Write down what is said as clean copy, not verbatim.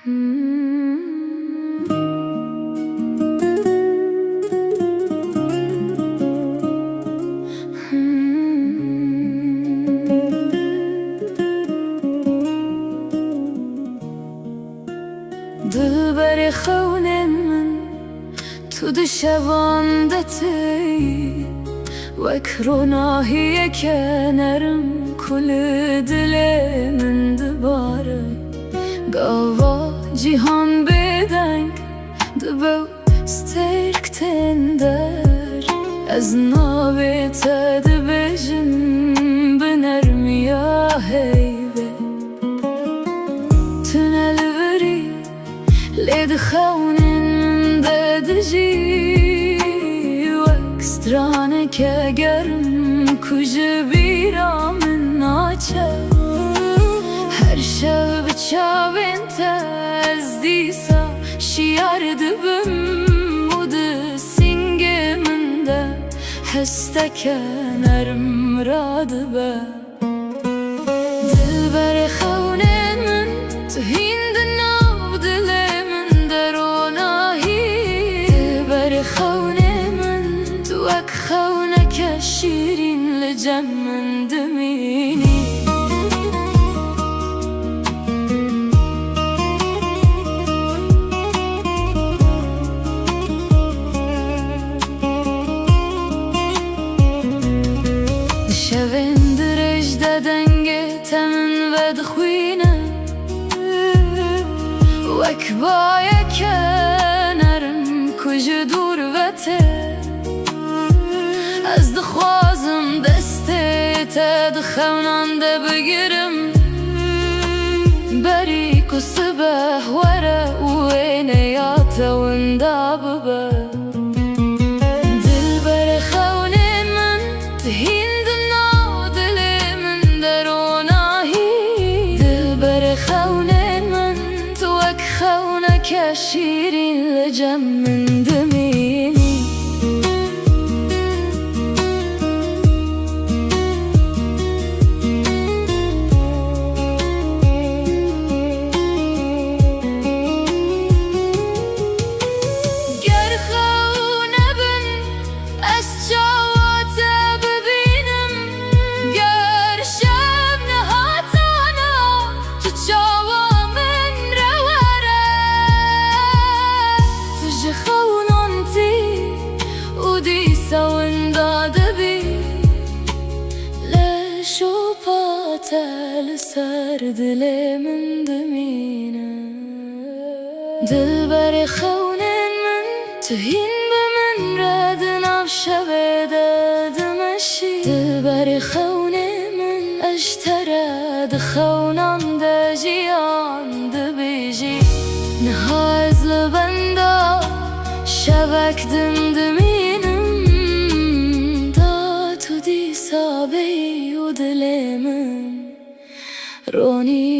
دلبر خونه من تو دشواندتی وک روناهی کنرم کل دل من دباره گاوا جیهان بدنگ دبو سترک تندر از نابت دبجم بنرمی هیوه تنل بری لید خونن من ددجی وکسترانه که گرم کج بیرام ناچه هر شب چاوین تز دیسا شیار دبم مود سینگ من ده هستک نرم رادبه دلبر خونه من تو هند ناو دل من دروناهی دلبر خونه من تو اک خونه که شیرین لجم من دمینی شوین درج دنگ تمن و دخوینه وک باید که نرم کج دور وته از دخوازم دسته تا دخونانده بگیرم بری که صبح وره وینه یاتا وندا ببه دلبر خونه من تهین که شیرین لجم من دمینی گر خونه بن از چاوات ببینم گر شب نهاتانا تو چاوا من رواره خونانتی و دیسا ونداده بی لشو پاتل سر دل من دمینه دلبر خونن من تهین به من رد نفشه دمشی دلبر خونه من اشترد خونان ده جیان ده بیجی نهاز لبنده شبک دمینم تا تو دیسا بی و دل من رونی